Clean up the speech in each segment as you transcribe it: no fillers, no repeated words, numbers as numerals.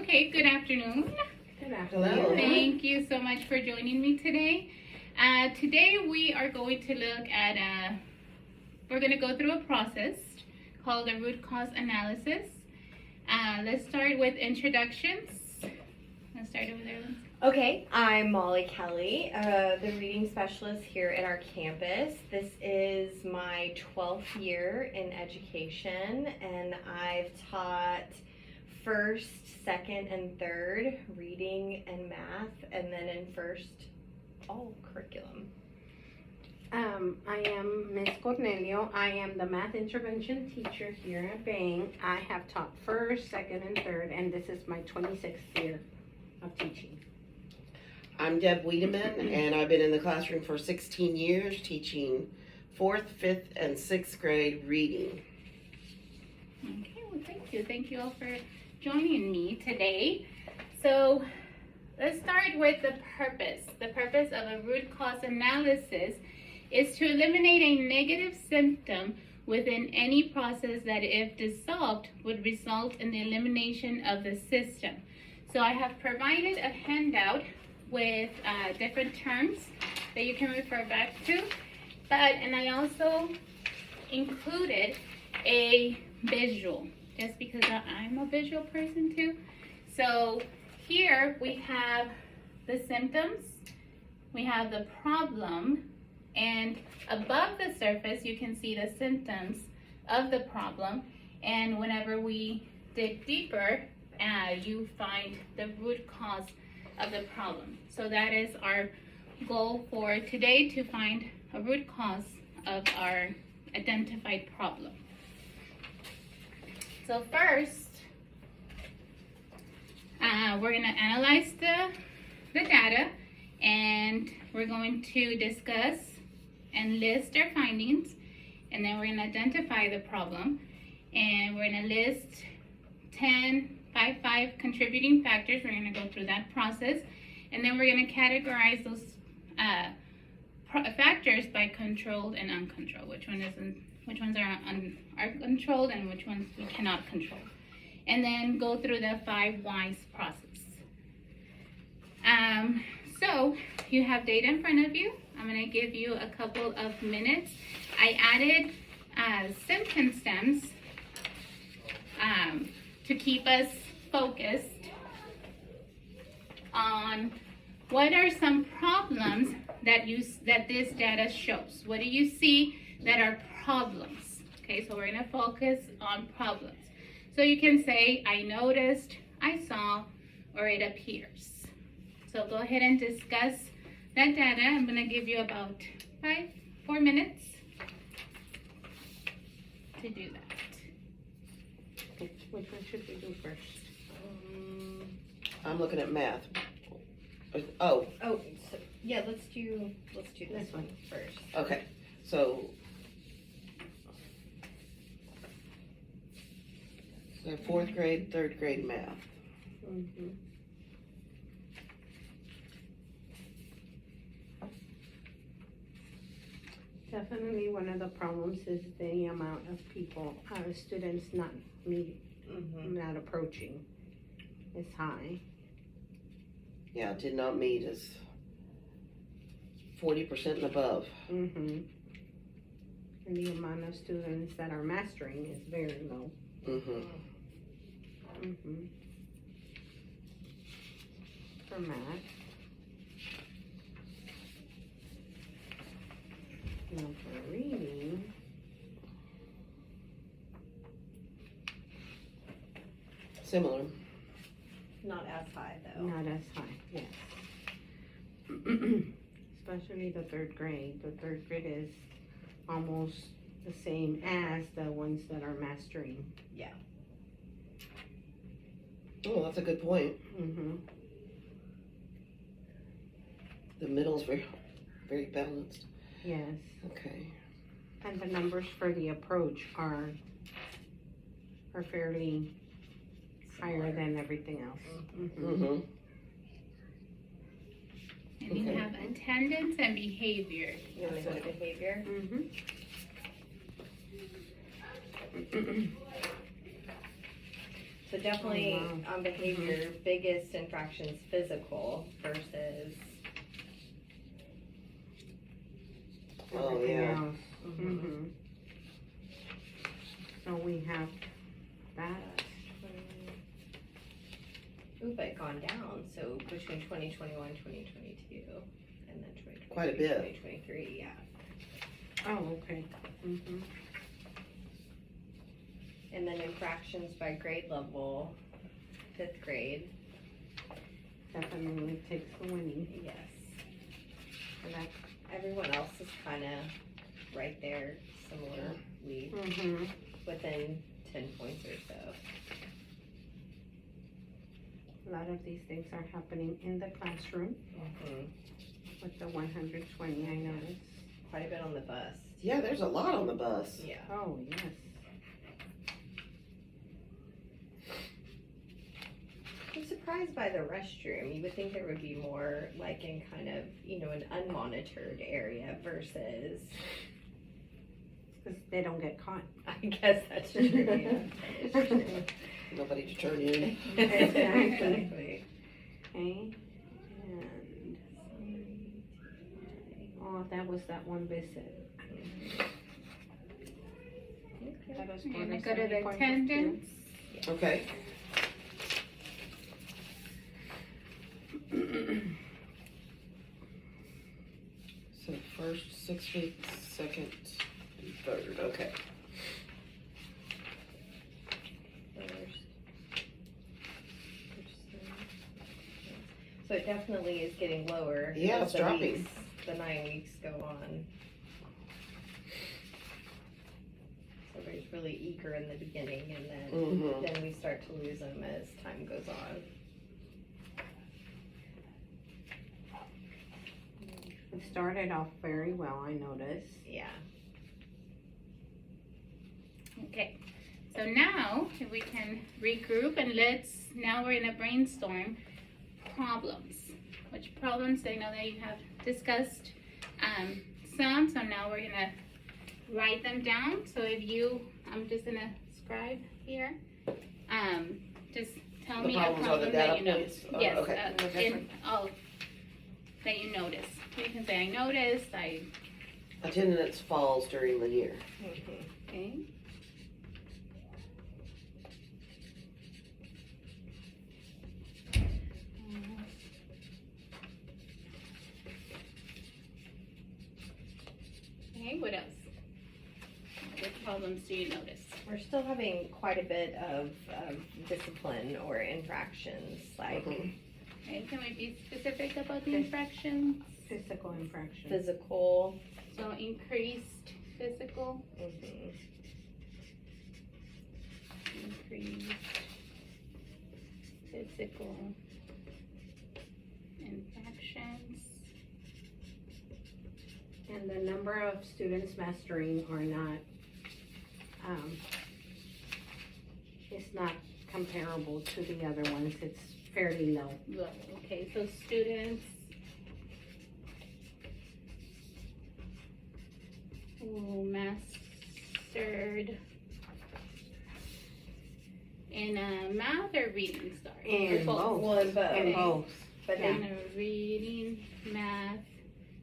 Okay, good afternoon. Good afternoon. Hello. Thank you so much for joining me today. Today we are going to look at, we're going to go through a process called a root cause analysis. Let's start with introductions. Let's start over there. Okay, I'm Molly Kelly, the reading specialist here at our campus. This is my 12th year in education, and I've taught first, second, and third reading and math, and then in first, all curriculum. I am Miss Cornelio. I am the math intervention teacher here at Bang. I have taught first, second, and third, and this is my 26th year of teaching. I'm Deb Wiedemann, and I've been in the classroom for 16 years teaching 4th, 5th, and 6th grade reading. Okay, well, thank you. Thank you all for joining me today. So let's start with the purpose. The purpose of a root cause analysis is to eliminate a negative symptom within any process that, if dissolved, would result in the elimination of the system. So I have provided a handout with different terms that you can refer back to, and I also included a visual, just because I'm a visual person too. So here we have the symptoms, we have the problem, and above the surface you can see the symptoms of the problem, and whenever we dig deeper, you find the root cause of the problem. So that is our goal for today, to find a root cause of our identified problem. So first, we're going to analyze the data, and we're going to discuss and list our findings, and then we're going to identify the problem, and we're going to list 5 contributing factors. We're going to go through that process, and then we're going to categorize those factors by controlled and uncontrolled. Which ones are controlled and which ones we cannot control, and then go through the 5 whys process. So you have data in front of you. I'm going to give you a couple of minutes. I added symptom stems to keep us focused on what are some problems that this data shows. What do you see that are problems? Okay, so we're going to focus on problems. So you can say, I noticed, I saw, or it appears. So go ahead and discuss that data. I'm going to give you about 4 minutes to do that. Which one should we do first? I'm looking at math. Oh, So, yeah, let's do this one first. okay. So 4th grade, 3rd grade math. Mm-hmm. Definitely one of the problems is the amount of people, students not approaching is high. Yeah, did not meet is 40% and above. Mm-hmm. And the amount of students that are mastering is very low. Mm-hmm. Mm-hmm. For math. Now for reading, Similar. Not as high, though. not as high, yes. Especially the 3rd grade. The 3rd grade is almost the same as the ones that are mastering. Yeah. Oh, that's a good point. Mm-hmm. The middle's very, very balanced. Yes. Okay. And the numbers for the approach are fairly higher than everything else. Mm-hmm. Mm-hmm. And you have attendance and behavior. You want to go to behavior? Mm-hmm. So So definitely Oh, wow. on behavior, biggest infractions physical versus. Oh, everything yeah. else. Mhm. So we have that. Ooh, but gone down, so between 2021, 2022, and then 2023, Quite a bit. 2023, yeah. Oh, okay. Mhm. And then infractions by grade level, 5th grade, Definitely takes the winning yes. for that. Everyone else is kind of right there, similarly, Mhm. within 10 points or so. A lot of these things are happening in the classroom with the 120, I noticed. Quite a bit on the bus. Yeah, there's a lot on the bus. Yeah. Oh, yes. I'm surprised by the restroom. You would think there would be more like in kind of, an unmonitored area versus, Because they don't get caught. I guess that's true, yeah. That is true. Nobody to turn in. Exactly. Okay, and, oh, that was that one visit. That was We're for gonna the go to the 70.52. attendance. Okay. So first 6 weeks, second, and third, okay. So it definitely is getting lower. Yeah, as it's the dropping. weeks- The 9 weeks go on. So everybody's really eager in the beginning and then, Mm-hmm. then we start to lose them as time goes on. It started off very well, I noticed. Yeah. Okay, so now if we can regroup and now we're gonna brainstorm problems. Which problems, I know that you have discussed some, so now we're gonna write them down. So I'm just gonna scribe here. Just tell The me a problems are the problem that data you noticed. points? Oh, Yes, okay. in all that you noticed. You can say I noticed, Attendance falls during the year. okay. Okay, what else? What problems do you notice? We're still having quite a bit of discipline or infractions, like Mhm. Okay, can we be specific about the infractions? Physical infraction. physical. So increased physical, increased physical infractions. And the number of students mastering are not, it's not comparable to the other ones. It's fairly low. Low, okay, so students who mastered in math or reading, sorry? In Or both. Well, in both. In both. But In then, reading, math,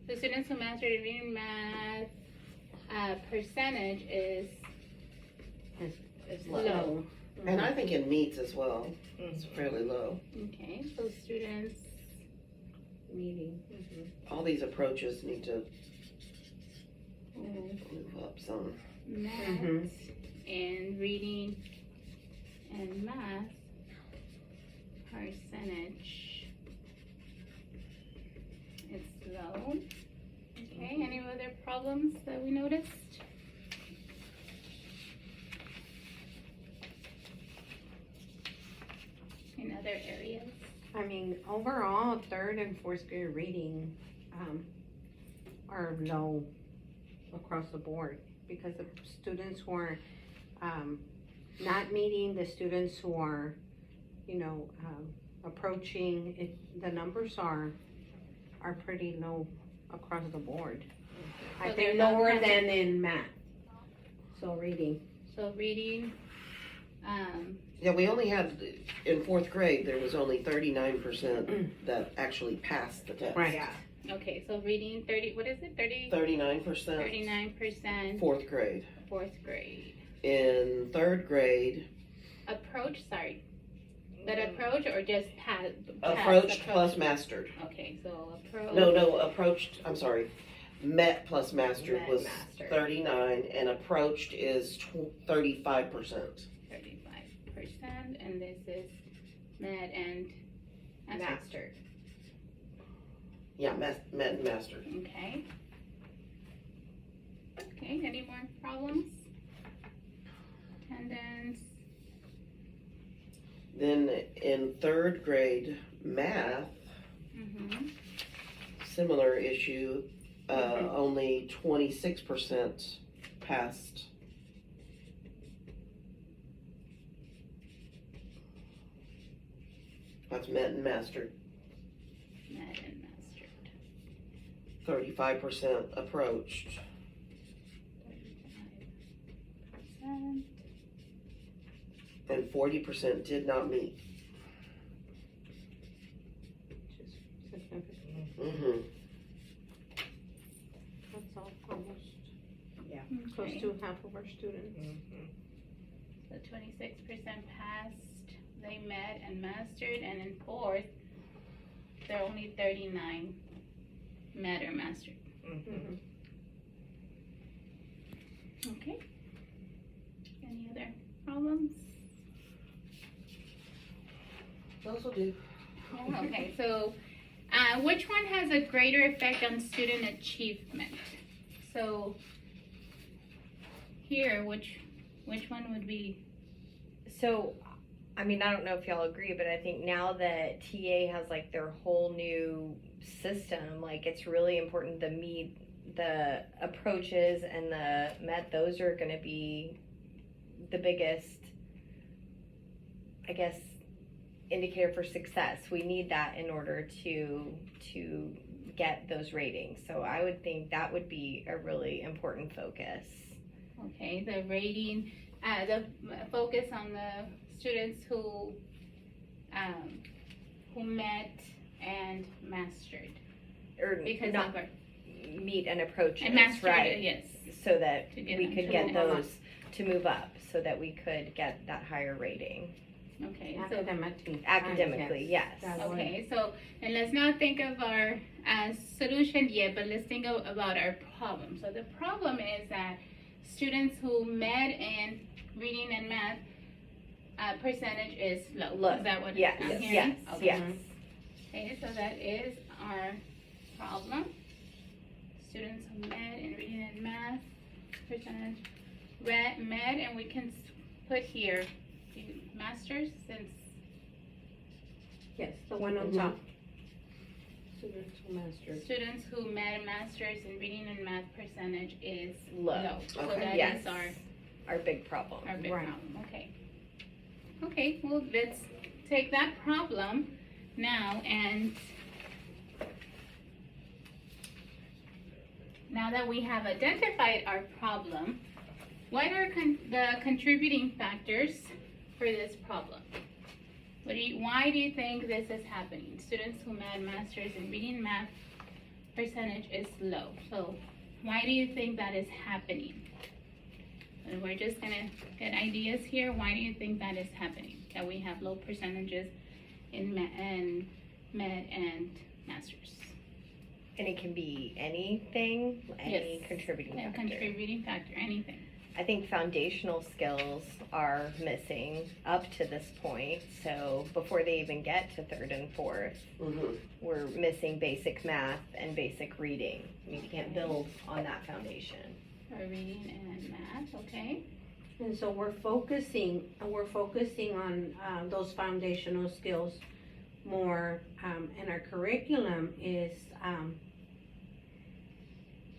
the students who mastered in reading, math, percentage is it's low. low. And I think in meets as well, it's fairly low. Okay, so students, Meeting. All these approaches need to who move up some. math Mhm. and reading and math percentage is low. Okay, any other problems that we noticed? In other areas? I mean, overall, third and fourth grade reading, are low across the board because the students who are, not meeting, the students who are, approaching, the numbers are pretty low across the board. I So think they're not lower having- than in math. So reading, So reading, Yeah, we only had, in fourth grade, there was only 39% that actually passed the test. Right. Yeah. okay, so reading 30, what is it, 39% 39% fourth grade. fourth grade. In third grade, Approach, sorry. That approach or just approached plus mastered. Okay, so approach. No, approached, I'm sorry. Met plus mastered Met was mastered. 39 and approached is 35%. 35%, and this is med and Mastered. Yeah, met and mastered. Okay. Okay, any more problems? Attendance. Then in third grade math, Mm-hmm. similar issue, only 26% passed. That's met and mastered. Med and mastered. 35% approached. 35%. And 40% did not meet. Just significant. Mm-hmm. That's all, almost close Okay. to half of our students. So 26% passed, they met and mastered, and in fourth, there are only 39 met or mastered. Mhm. Okay. Any other problems? Those will do. Oh, okay, so which one has a greater effect on student achievement? So here, which one would be? So, I mean, I don't know if y'all agree, but I think now that TA has like their whole new system, like it's really important the approaches and the met, those are going to be the biggest, I guess, indicator for success. We need that in order to get those ratings. So I would think that would be a really important focus. Okay, the rating, the focus on the students who met and mastered. Or Because not of our, meet and approaches, and mastered, right? yes. So that To get we them could to get move on. those to move up, so that we could get that higher rating. Okay, so Academically. Academically, yes. That would- okay, so and let's not think of our solution yet, but let's think about our problem. So the problem is that students who met in reading and math percentage is low. Low. Is that what Yes, I'm hearing? yes, Okay. yes. Okay, so that is our problem. Students who met in reading and math percentage met, and we can put here the masters since Yes, the one on Mhm. top. Students who mastered. students who met and masters in reading and math percentage is Low. low. So Okay. that Yes. is Our big problem. our big Right. problem. Okay. Okay, well, let's take that problem now and now that we have identified our problem, what are the contributing factors for this problem? Why do you think this is happening? Students who met masters in reading and math percentage is low. So why do you think that is happening? And we're just gonna get ideas here. Why do you think that is happening? That we have low percentages in med and masters. And it can be anything, any Yes. contributing A factor. contributing factor, anything. I think foundational skills are missing up to this point. So before they even get to third and fourth, Mm-hmm. we're missing basic math and basic reading. We can't build on that foundation. For reading and math, okay? And so we're focusing on those foundational skills more, and our curriculum is,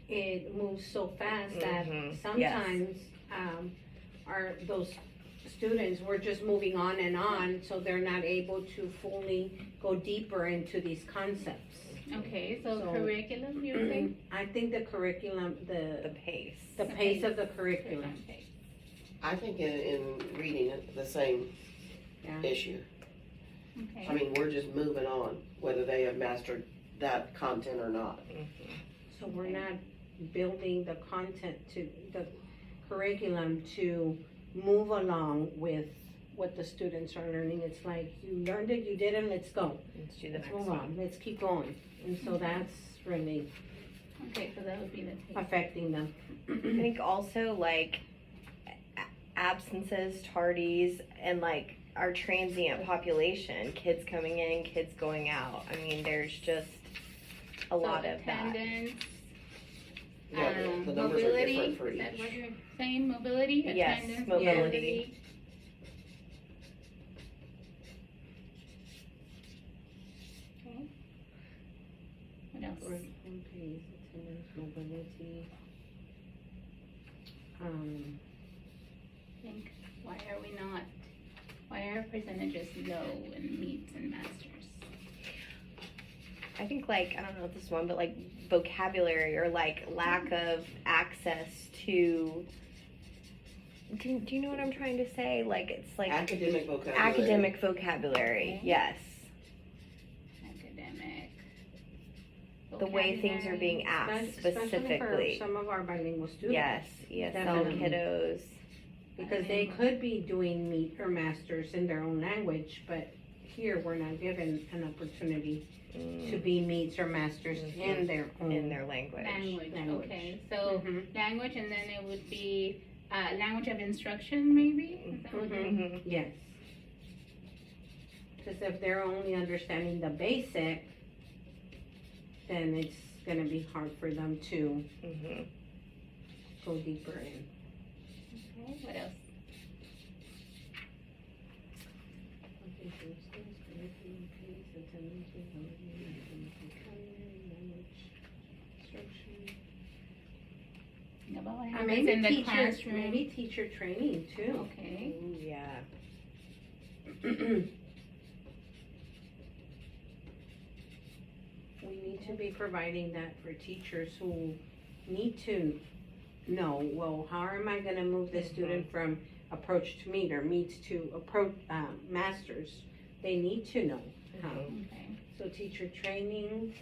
it moves so fast that Mhm, yes. sometimes, those students, we're just moving on, so they're not able to fully go deeper into these concepts. Okay, so So- curriculum, you think? I think the curriculum, The pace. the pace of the curriculum. Okay. I I think in reading the same Yeah. issue. Okay. I mean, we're just moving on, whether they have mastered that content or not. So we're not building the content to, the curriculum to move along with what the students are learning. It's like, you learned it, you did it, let's go. Let's do the Let's next move one. on, let's keep going. And so that's really Okay, so that would be the take. affecting them. I think also like absences, tardies, and like our transient population, kids coming in, kids going out. I mean, there's just a lot of that. Attendance, Yeah, the numbers are mobility, different for is that what each. you're saying, mobility, Yes, attendance, mobility. Okay. What else? Curriculum pace, attendance, mobility. Think, why are we not, why are our percentages low in meets and masters? I think like, I don't know this one, but like vocabulary or like lack of access to, do you know what I'm trying to say? Like it's like Academic vocabulary. academic vocabulary, Okay. yes. Academic. The way things are being asked Especially for specifically. some of our bilingual students. Yes, ESL Definitely. kiddos. Because they could be doing meet or masters in their own language, but here we're not given an opportunity to be meets or masters in their own. In their language. Language, Language. okay, so Mhm. language, and then it would be, language of instruction, maybe? Is that what it- Mhm. Yes. Because if they're only understanding the basic, then it's gonna be hard for them to Mhm. go deeper in. Okay, what else? Think about what happens Maybe in the teacher, classroom. maybe teacher training too. Okay, Ooh, yeah. We need to be providing that for teachers who need to know, well, how am I gonna move this student from approach to meet or meet to approach, masters? They need to know how. okay. So teacher training,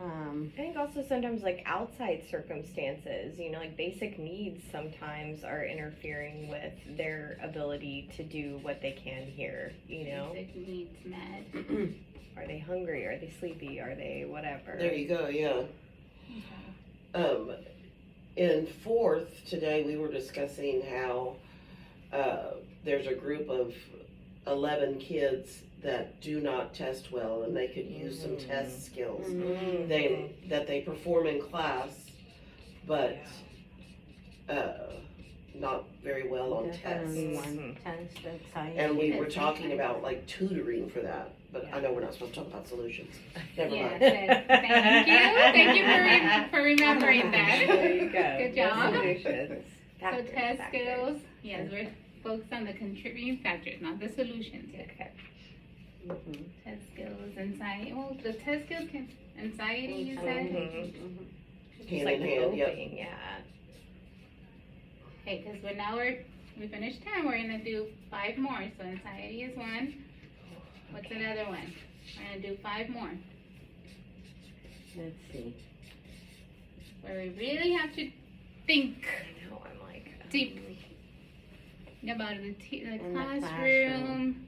I think also sometimes like outside circumstances, you know, like basic needs sometimes are interfering with their ability to do what they can here, you know? Basic needs met. Are they hungry? Are they sleepy? Are they whatever? There you go, yeah. Okay. In fourth, today we were discussing how, there's a group of 11 kids that do not test well, and they could use some test skills Mhm. that they perform in class, but, not very well on definitely tests. one test anxiety. And we were That's talking nice. about like tutoring for that, but I know we're not supposed to talk about solutions. Never mind. Yes, thank you for remembering that. There you go. Good No job. solutions. So Factors, test factors. skills, yes, we're focused on the contributing factors, not the solutions. Okay. Mhm. Test skills, anxiety, well, the test skills can, anxiety, you said? Mhm. Mhm. Just Hand in hand, yep. coping, yeah. Okay, because we finished 10, we're gonna do 5 more, so anxiety is one. What's another one? We're gonna do 5 more, Let's see. where we really have to think I know, I'm like. Deep. about the In the classroom. classroom.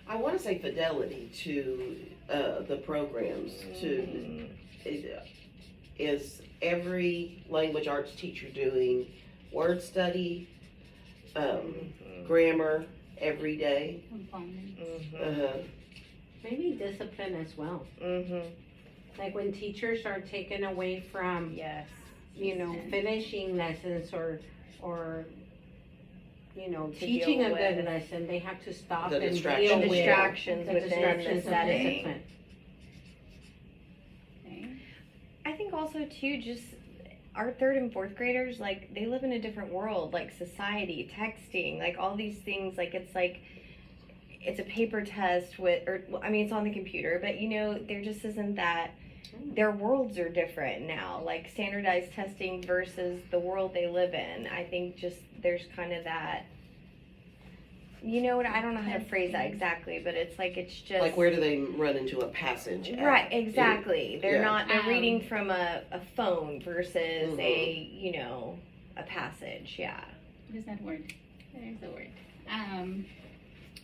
I want to say fidelity to the programs. To is every language arts teacher doing word study, grammar every day? Components. Uh-huh. Maybe discipline as well. Mhm. Like when teachers are taken away from, Yes. finishing lessons or, To teaching deal a good with lesson, they have to stop The and distractions. deal The with distractions the within distractions the of setting. discipline. Okay. I think also too, just our 3rd and 4th graders, like they live in a different world, like society, texting, like all these things. Like it's a paper test with, or I mean, it's on the computer, but there just isn't that their worlds are different now, like standardized testing versus the world they live in. I think just there's kind of that, you know what, I don't know how to phrase that exactly, but it's like, it's just. Like, where do they run into a passage at? Right, exactly. They're Yeah. they're reading from a phone versus Mhm. a passage, yeah. What is that word? There's the word.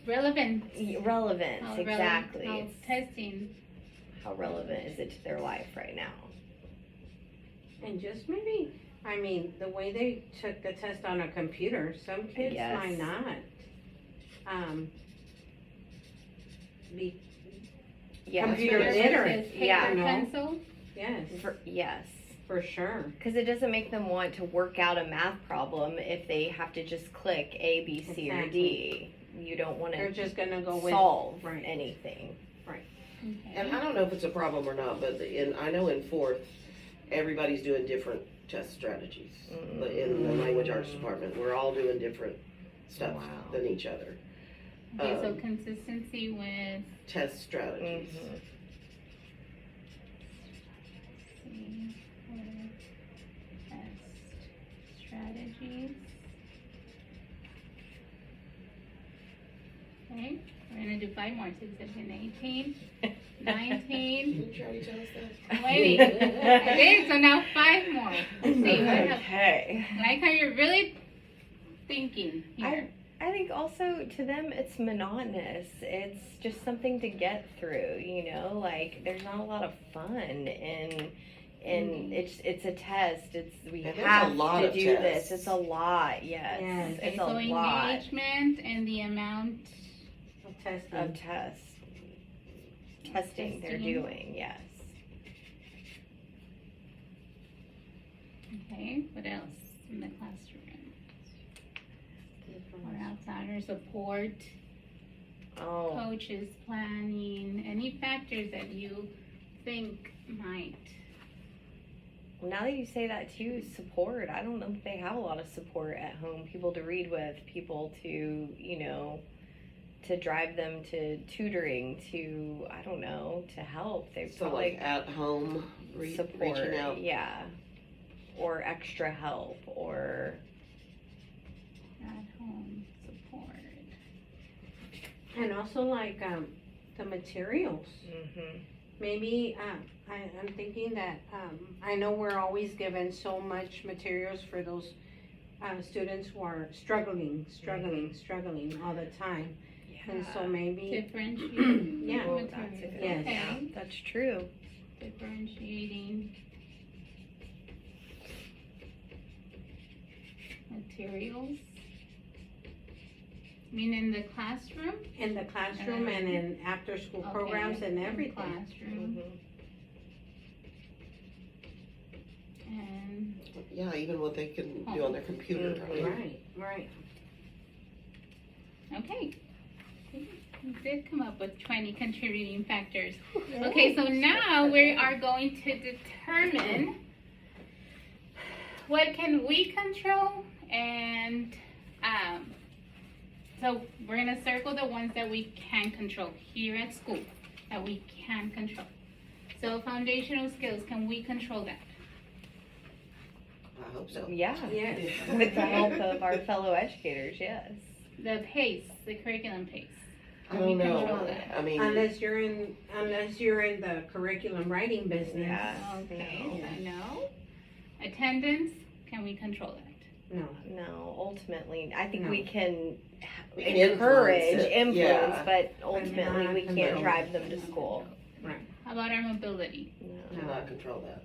Relevant. Relevance, How exactly. How testing. How relevant is it to their life right now? And just maybe, I mean, the way they took the test on a computer, some kids Yes. might not. Be, Yeah, Computer for- literate, Paper, yeah. pencil. yes, yes. for sure. Because it doesn't make them want to work out a math problem if they have to just click A, B, C, or D. You don't want They're to just gonna go with, solve right. anything. Okay. And I don't know if it's a problem or not, but I know in fourth, everybody's doing different test strategies. In the language arts department, we're all doing different stuff Wow. than each other. Okay, so um, consistency with Test strategies. Mhm. test strategies. Okay, we're gonna do 5 more. 6, 17, 18, 19. Did you already tell us that? Wait, I did, so now 5 more. Let's see, what else? Okay. I like how you're really thinking here. I think also to them it's monotonous. It's just something to get through, like there's not a lot of fun in it's a test. We And there's have a lot to of do tests. this. It's a lot, yes. Yes. Okay, It's so a lot engagement and the amount. Of testing. of testing they're Testing. doing, yes. Okay, what else in the classroom? Or outsider support, Oh, coaches, planning, any factors that you think might. now that you say that too, support. I don't know if they have a lot of support at home. People to read with, people to, to drive them to tutoring, to, I don't know, to help. They So probably like at home, support, reaching out. yeah. Or extra help, or At home support. And also like, the materials. mhm. Maybe, I'm thinking that, I know we're always given so much materials for those, students who are struggling all the time. And so maybe, Differentiating. Yeah. Oh, that's a good Yes. one. Yeah, that's true. Differentiating materials. I mean in the classroom? in the classroom and in after-school Okay, programs and in everything. Classroom Mhm. and Yeah, even what they can do on their computer. Mhm. Right. okay. We did come up with 20 contributing factors. Okay, so now we are going to determine what can we control, and so we're gonna circle the ones that we can control here at school, that we can control. So foundational skills, can we control that? I hope so. Yeah. Yes. With the help of our fellow educators, yes. The pace, the curriculum pace. I Can we don't control know. that? I mean, Unless you're in the curriculum writing business. Yeah. Okay, I know. Attendance, can we control that? No. No, ultimately, I think No. we can We can encourage, influence it, influence, yeah. but ultimately not we can't control. drive them to school. How about our mobility? No. cannot control that.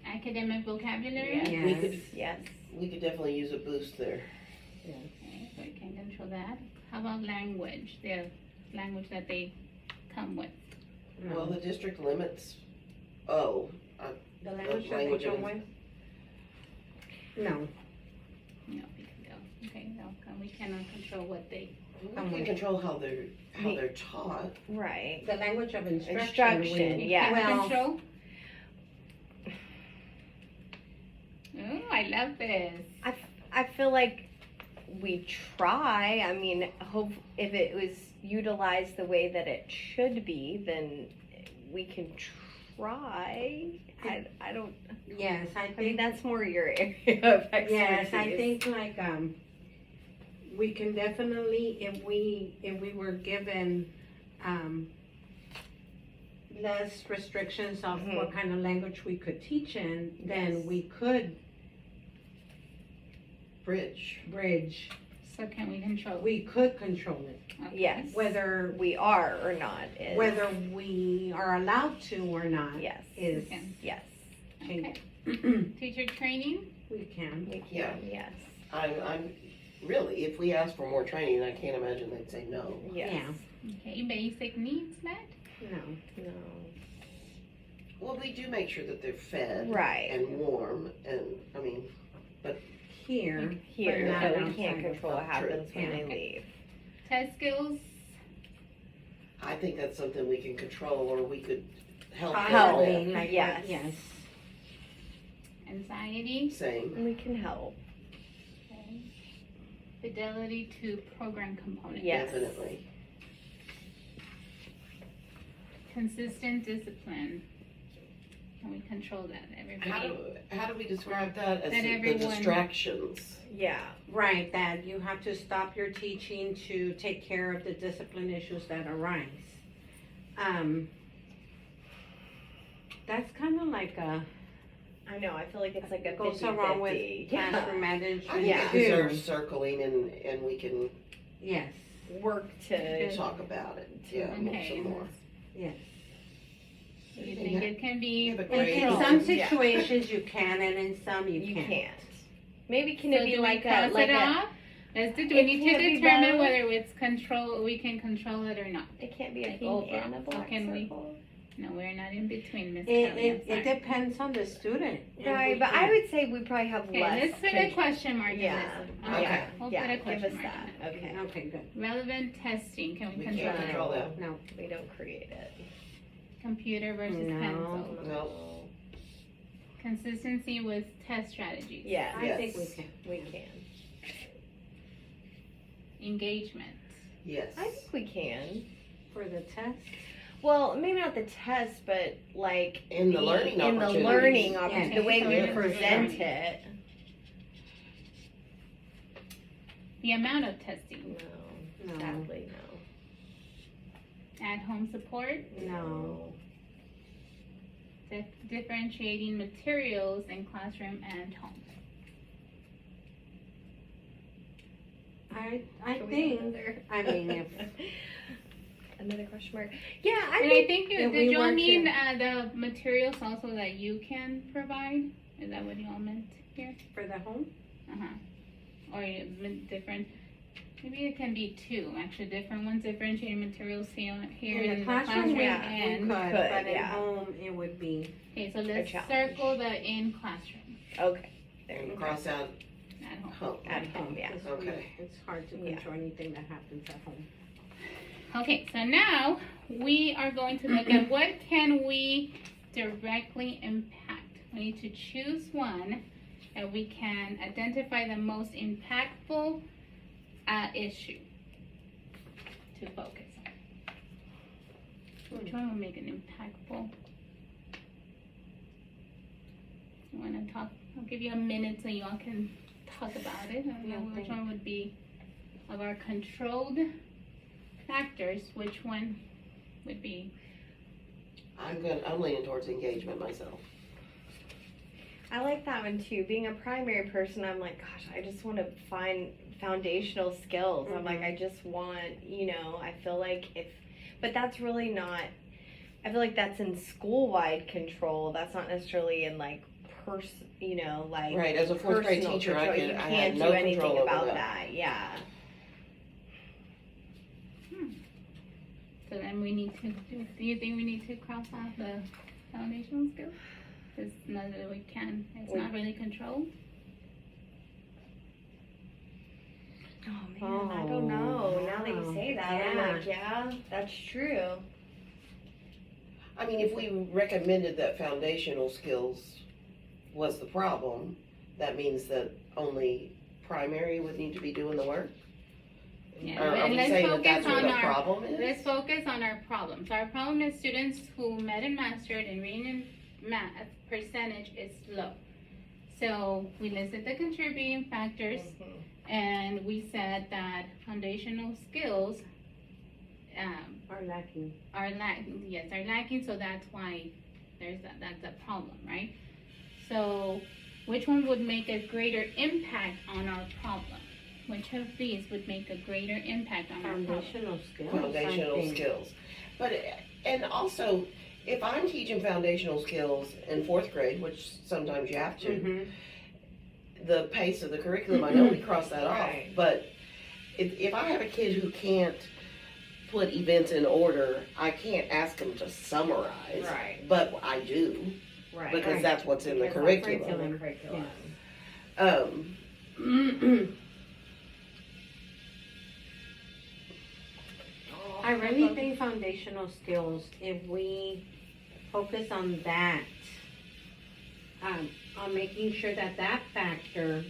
Academic vocabulary? Yes. We could- Yes. We could definitely use a boost there. Okay, so we can control that. How about language? The language that they come with. Well, the district limits, the The language that they language come is- with? No. No, we can go. Okay, no, we cannot control what they. we can control how they're taught. Right. The language of instruction. Instruction, we- yeah. Well, Control? Oh, I love this. I feel like we try. I mean, hope if it was utilized the way that it should be, then we can try. I don't. Yes, I I mean, think, that's more your area of expertise. yes, I think like, we can definitely, if we were given, less restrictions of what kind of language we could teach in, then Yes. we could Bridge. bridge, So can we control? we could control it. Okay. Yes. Whether, we are or not is whether we are allowed to or not yes, is, Okay. yes, Okay. Teacher training? we can. we can. Yeah. Yes, I'm really, if we ask for more training, I can't imagine they'd say no. yes. Yeah. Okay, basic needs met? No. No. Well, we do make sure that they're fed Right. and warm, and I mean, Here, Here, not but we outside can't of control what the true. happens when Yeah. they leave. Test skills? I think that's something we can control, or we could help them probably, with. like, Yes. yes. Anxiety? Same. And we can help. Okay. Fidelity to program components? Yes. Definitely. Consistent discipline? Can we control that? How do we describe that as That the everyone- distractions? Yeah. Right, that you have to stop your teaching to take care of the discipline issues that arise. That's kind of like a, I know. I feel like it's like a goes 50-50. along with classroom management I think Yeah. it too. deserves circling, and we can Yes, Work to. talk about it. Yeah, Okay. some more. yes. So you think it can be Yeah, but In, great. in Control. some Yeah. situations you can, and in some you You can't. can't. Maybe can So it be do like we a cross like it a? off? Do we It need to can't be determine both. whether it's control, we can control it or not? It can't be a Like pink overall. and a So black can we- circle. No, we're not in between, Miss It, Kelly, I'm it sorry. depends on the student. and Right, we but I can- would say we probably have Okay, less. let's put a control. question mark in Yeah. this. Okay. Yeah. We'll Yeah. put a Give question us mark that. in it. Okay. Okay, good. Relevant testing, can we We control can't that? control that. No, We don't create it. Computer versus No. pencil. No. Consistency with test strategies. Yeah. I think we Yes. can. We can. Engagement. Yes. I think we can. For the test, Well, maybe not the test, but like In the learning in the opportunities. learning Yeah. opportunity, the way Okay, we so present sure. it. The amount of testing. No, no, sadly, no. At-home support. no. Differentiating materials in classroom and home. I Can we have think, another? I mean, if, Another question mark. Yeah, I And think I think, if did we y'all were mean to- the materials also that you can provide? Is that what y'all meant here? for the home, Or different, maybe it can be two, actually, different ones, differentiating materials here in in the classroom, we and. could, Could, but at yeah. home, it would be, Okay, so let's challenge. circle the in classroom, okay. There you And go. cross out at home. home. At home, yeah. it's, Okay. it's hard to Yeah. control anything that happens at home. Okay, so now we are going to look at what can we directly impact. We need to choose one that we can identify the most impactful issue to focus on. Which one will make it impactful? You want to talk? I'll give you a minute so y'all can talk about it. I don't know which one would be of our controlled factors. Which one would be? I'm leaning towards engagement myself. I like that one too. Being a primary person, I'm like, gosh, I just want to find foundational skills. I'm like, I just want, I feel like but that's really not, I feel like that's in school-wide control. That's not necessarily in like like Right, as a fourth grade personal teacher, control. I You had can't no do anything control over about that. that. Yeah. So then we need to. Do you think we need to cross off the foundational skills? Because none that we can. It's not really controlled. Oh man, I don't know. Now that you say that, I'm like, yeah, that's true. I mean, if we recommended that foundational skills was the problem, that means that only primary would need to be doing the work? Yeah, Are and we let's saying that focus that's where on the our, problem is? let's focus on our problems. Our problem is students who met and mastered in reading and math percentage is low. So we listed the contributing factors and we said that foundational skills Are lacking. are lacking, so that's why that's a problem, right? So which one would make a greater impact on our problem? Which of these would make a greater impact on our problem? Foundational skills. I Foundational think. skills. But, and also, if I'm teaching foundational skills in 4th grade, which sometimes you have to, Mhm. the pace of the curriculum, I know we cross that off, Right. but if I have a kid who can't put events in order, I can't ask them to summarize. Right. But I do, Right. because Right. that's what's in the Because that's curriculum. in the curriculum. I really think foundational skills, if we focus on that, on making sure that that factor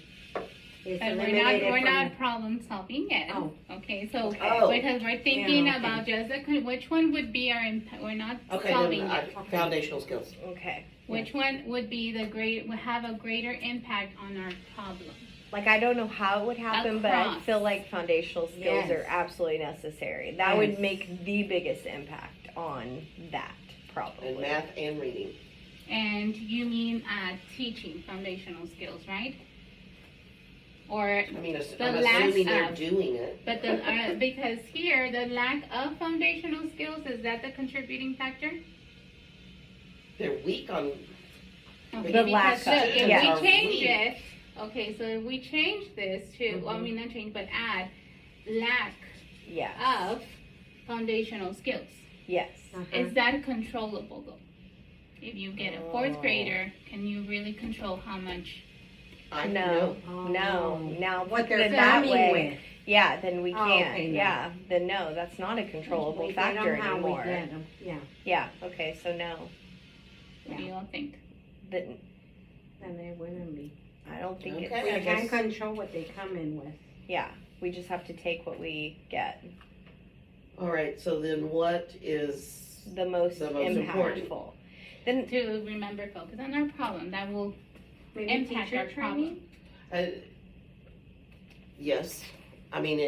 is But eliminated we're from not problem solving yet. Oh. Okay, so Oh. because we're thinking Yeah, okay. about just which one would be our impact. We're not Okay, solving then yet. foundational skills. Okay. Which one would be would have a greater impact on our problem? Like, I don't know how it would happen, but I Across. feel like foundational skills Yes. are absolutely necessary. That Yes. would make the biggest impact on that, probably. And math and reading. And you mean teaching foundational skills, right? Or I mean, The I'm lack assuming they're of- doing it. but because here the lack of foundational skills, is that the contributing factor? They're weak on, Okay, The because lack of, look, if yeah. we change Weak. it, okay, so if we change this to, well, I mean not change, but add lack Yes. of foundational skills. Yes. Uh-huh. Is that controllable though? If you get a fourth Oh. grader, can you really control how much? I don't No. know. No. Now, What put they're it that coming way. with. Yeah, then we Oh, can't. okay, no. Yeah, then no, that's not a controllable We get factor 'em how we anymore. get 'em. Yeah, Yeah. Okay. So no, What do you all think? that and they wouldn't be. I don't think Okay. it's. We I can't guess- control what they come in with. Yeah, we just have to take what we get. All right, so then what is, The most The most important. impactful. Then To remember, focus on our problem. That will Maybe impact teacher our problem. yes, I mean,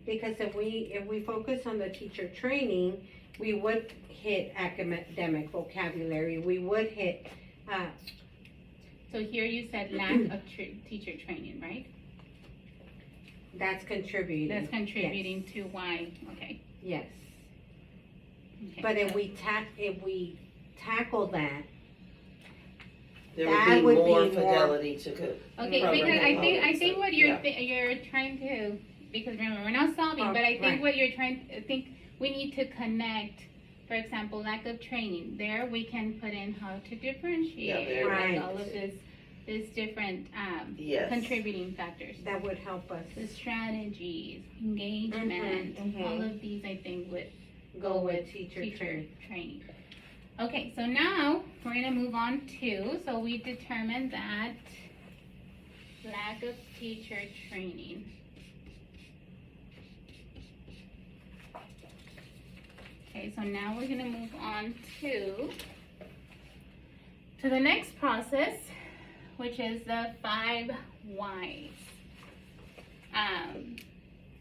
Because if we focus on the teacher training, we would hit academic vocabulary, we would hit, So here you said lack of teacher training, right? that's contributing. That's contributing to why. Okay. Yes, Okay. but if we tackle that, there That would would be more be more- fidelity to Okay, program because I components, think so, what yeah. you're trying to, because remember, we're not solving, Oh, but I think right. what you're trying, I think we need to connect, for example, lack of training. There we can put in how to differentiate, there like Right. all of this different Yes. contributing factors. that would help us The strategies, engagement, Mhm, mhm. all of these I think would go with teacher training. Okay, so now we're gonna move on to, so we determined that lack of teacher training. Okay, so now we're gonna move on to the next process, which is the 5 whys.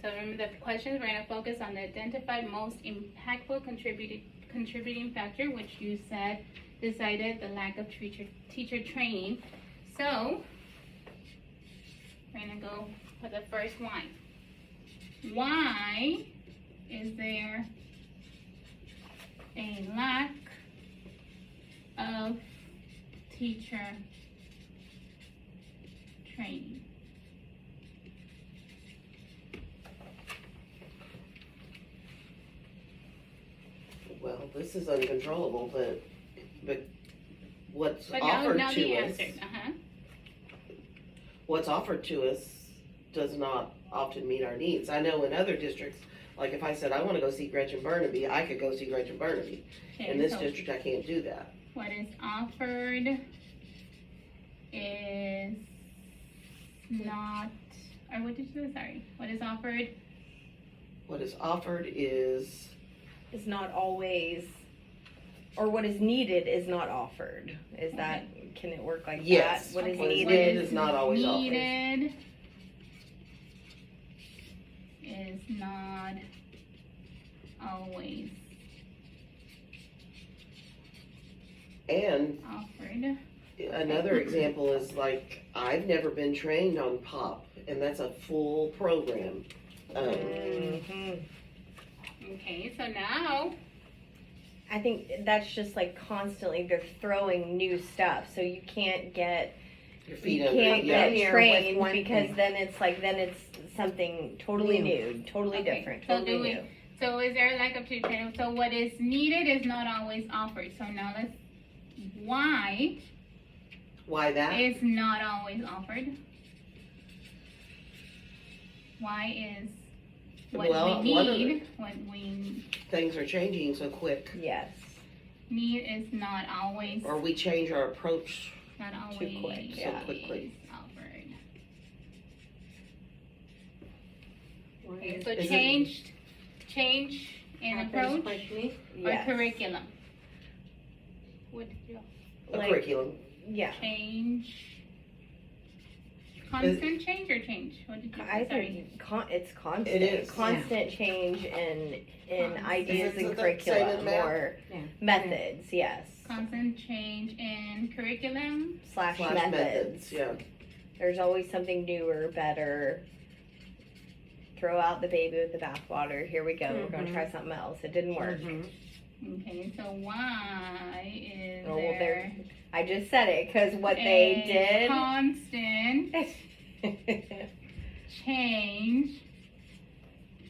So remember the questions, we're gonna focus on the identified most impactful contributing factor, which you decided the lack of teacher training. So we're gonna go for the first why. Why is there a lack of teacher training? Well, this is uncontrollable, but what's But offered now to the us, answer. what's offered to us does not often meet our needs. I know in other districts, like if I said I want to go see Gretchen Burnaby, I could go see Gretchen Burnaby. In Okay, this so district, I can't do that. what is offered is not, or what did you say? Sorry. What is offered? What is offered is, Is not always, or what is needed is not offered. Is that, can it work like Yes. that? What is Okay, needed? is not always offered. needed is not always and offered. another example is like, I've never been trained on POP, and that's a full program. Mhm. Okay, so now, I think that's just like constantly they're throwing new stuff, so you can't get Your feet you under, can't yeah. get Familiar trained with one because thing. then it's something totally new, totally Okay, different, so totally do we- new. so is there like up to 10? So what is needed is not always offered. So now let's, why Why that? is not always offered? Why is what Well, we one of need, what we Things are changing so quick, Yes. need is not always, or we change our approach. not always Too quick, yeah. So quickly. offered. Why Okay, is so Is it- change in happens approach quickly? or Yes. curriculum. What did you A Like- curriculum. Yeah. change? Constant change or change? What did you I say? Sorry. think it's constant. It is, constant change in Constant. ideas Is it and the same in curriculum math? or Yeah. methods. Yes. Constant change in curriculum. Slash Slash methods. yeah. There's always something newer, better. Throw out the baby with the bathwater. Here we go. We're going to try something else. It didn't work. Mhm. Okay, so why is Oh, well, there I just said it because what they a did. constant change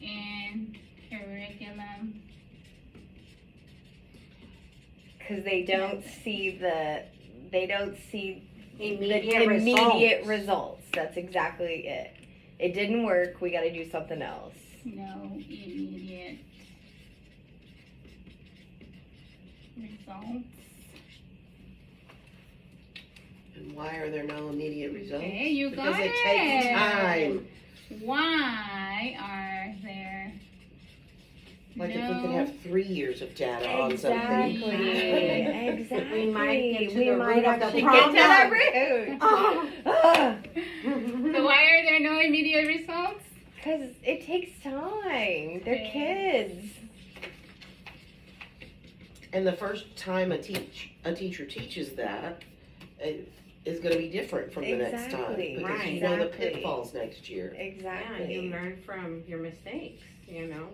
in curriculum? Because they don't see the Immediate immediate results. results. That's exactly it. It didn't work. We got to do something else. No immediate results. And why are there no immediate results? Okay, you Because got it takes time. Why are there Like if we no could have 3 years of data on something. Exactly. Exactly. We might get to We the might root of the actually problem. get to the root. Oh. Ah. So why are there no immediate results? Because it takes time. They're Okay. kids. And the first time a teacher teaches that, it is going to be different from the next time. Exactly. Because Right. you know the Exactly. pitfalls next year. Yeah, Exactly. you learn from your mistakes, you know?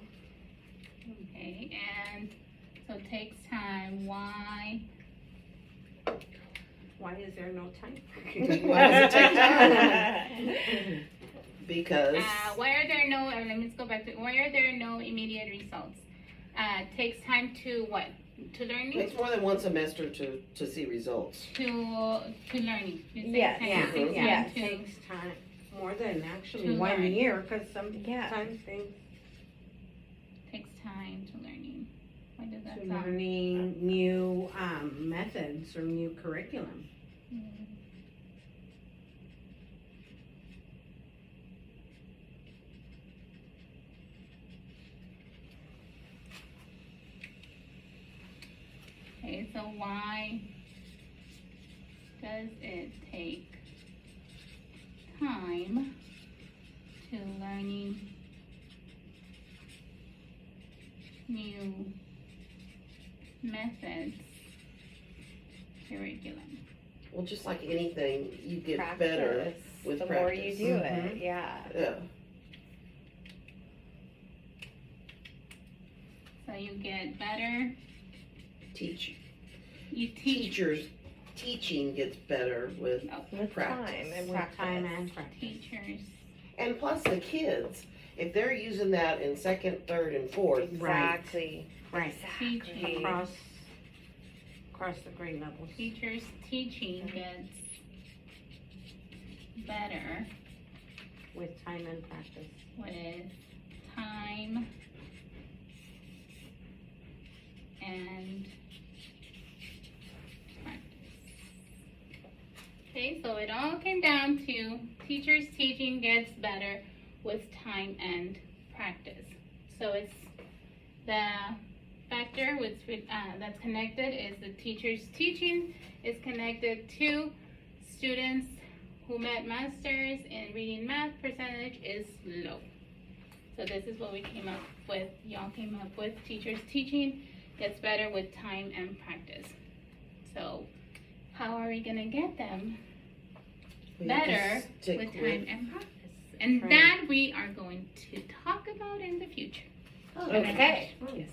Okay, and so it takes time. Why? Why is there no time? Why does it take time? Because Why are there no? Let me go back to. Why are there no immediate results? Takes time to what? To it learning. takes more than one semester to see results. To learning. You say Yes. time Yeah, takes yeah, Yes. it time takes time, more than actually To 1 learn. year, because Yeah. sometimes things, takes time to learning. Why does that to sound? learning new methods or new curriculum. Okay, so why does it take time to learning new methods, curriculum? Well, just like anything, you get better. Practice. with the more you practice. do it. Yeah. Yeah. So you get better, you teach. Teachers teaching gets better with With Practice. time and With practice. time and practice. Teachers. and plus the kids, if they're using that in second, third, and fourth, Exactly. Right. Exactly. Across the grade levels. Teachers teaching gets better With time and practice. with time and practice. Okay, so it all came down to teachers teaching gets better with time and practice. So it's the factor that's connected is the teacher's teaching is connected to students who met masters in reading math percentage is low. So this is what we came up with. Y'all came up with teachers teaching gets better with time and practice. So how are we gonna get them We have to better stick with time and practice? And Right. that we are going to talk about in the future. Okay. Yes.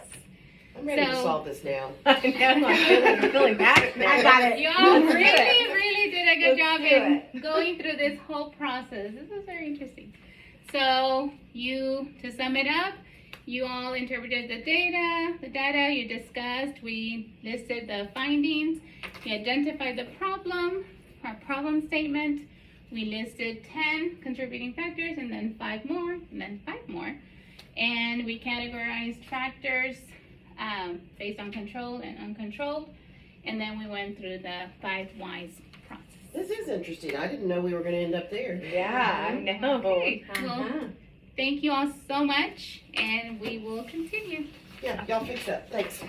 I'm ready to So- solve this now. I know, I'm feeling bad now. I got it. Y'all Let's do it. really did a good Let's job do in going through this whole process. This was very interesting. So to sum it up, you all interpreted the data you discussed, we listed the findings, we identified the problem, our problem statement, we listed 10 contributing factors and then 5 more, and then 5 more. And we categorized factors based on controlled and uncontrolled. And then we went through the 5 whys process. This is interesting. I didn't know we were going to end up there. Yeah, I know. Okay, well, Uh-huh. thank you all so much, and we will continue. Yeah, y'all fix that. Thanks.